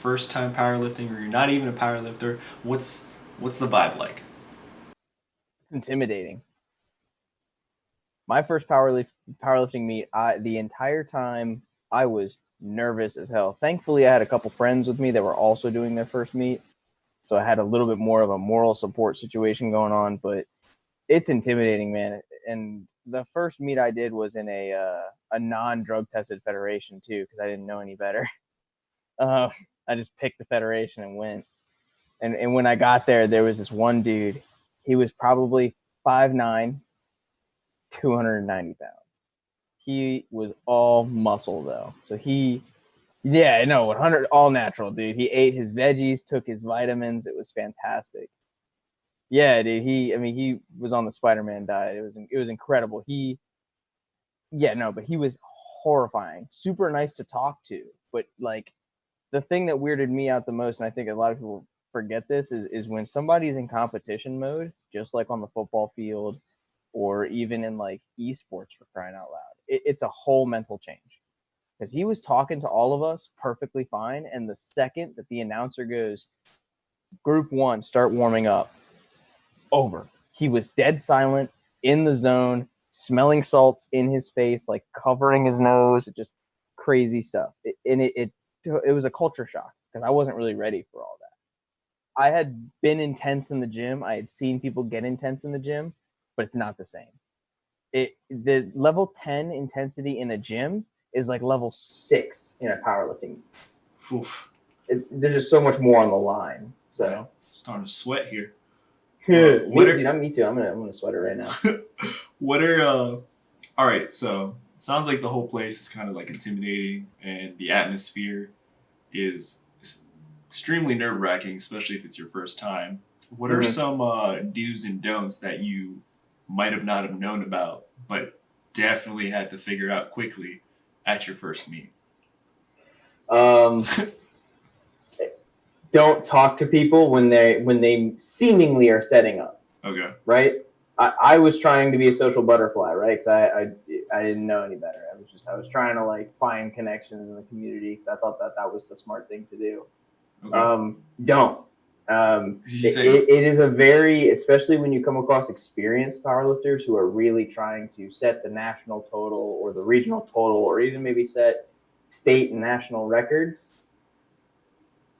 first time powerlifting or you're not even a powerlifter, what's the vibe like? It's intimidating. My first powerlifting meet, the entire time I was nervous as hell. Thankfully, I had a couple friends with me that were also doing their first meet, so I had a little bit more of a moral support situation going on. But it's intimidating, man. And the first meet I did was in a non-drug tested federation too, because I didn't know any better. Uh, I just picked the federation and went. And when I got there, there was this one dude. He was probably 5'9", 290 pounds. He was all muscle though. So yeah, no, 100, all natural, dude. He ate his veggies, took his vitamins. It was fantastic. Yeah, dude. He was on the Spider-Man diet. It was incredible. Yeah, no, but he was horrifying. Super nice to talk to, but like the thing that weirded me out the most, and I think a lot of people forget this, is when somebody's in competition mode, just like on the football field or even in like esports, for crying out loud. It's a whole mental change because he was talking to all of us perfectly fine. And the second that the announcer goes, group one, start warming up, over. He was dead silent in the zone, smelling salts in his face, like covering his nose, just crazy stuff. It was a culture shock because I wasn't really ready for all that. I had been intense in the gym. I had seen people get intense in the gym, but it's not the same. The level 10 intensity in a gym is like level 6 in a powerlifting. Oof. There's just so much more on the line. So yeah, starting to sweat here. Dude, me too. I'm gonna sweat it right now. What are all right, so sounds like the whole place is kind of like intimidating and the atmosphere is extremely nerve-wracking, especially if it's your first time. What are some do's and don'ts that you might have not have known about, but definitely had to figure out quickly at your first meet? Don't talk to people when they seemingly are setting up. Okay. Right. I was trying to be a social butterfly, right? Because I didn't know any better. I was trying to like find connections in the community because I thought that was the smart thing to do. Okay. Don't. It is a very, especially when you come across experienced powerlifters who are really trying to set the national total or the regional total or even maybe set state and national records.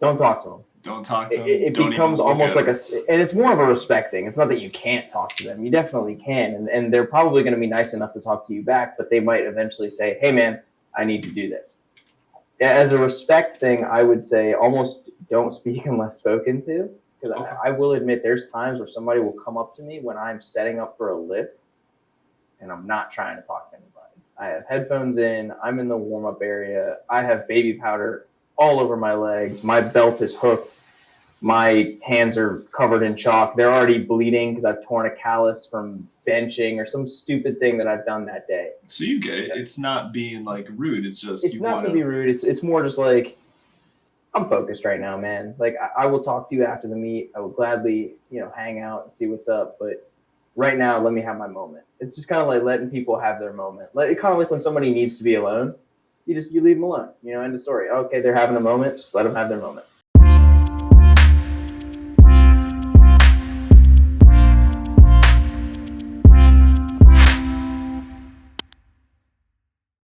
Don't talk to them. Don't talk to them. It becomes almost like and it's more of a respect thing. It's not that you can't talk to them. You definitely can. And they're probably going to be nice enough to talk to you back, but they might eventually say, hey man, I need to do this. As a respect thing, I would say almost don't speak unless spoken to. Because I will admit there's times where somebody will come up to me when I'm setting up for a lift and I'm not trying to talk to anybody. I have headphones in. I'm in the warm-up area. I have baby powder all over my legs. My belt is hooked. My hands are covered in chalk. They're already bleeding because I've torn a callus from benching or some stupid thing that I've done that day. So you get it. It's not being like rude. It's just it's not to be rude. It's more just like I'm focused right now, man. Like I will talk to you after the meet. I will gladly, hang out and see what's up. But right now, let me have my moment. It's just kind of like letting people have their moment. It's kind of like when somebody needs to be alone. You leave them alone. End of story. Okay, they're having a moment. Just let them have their moment.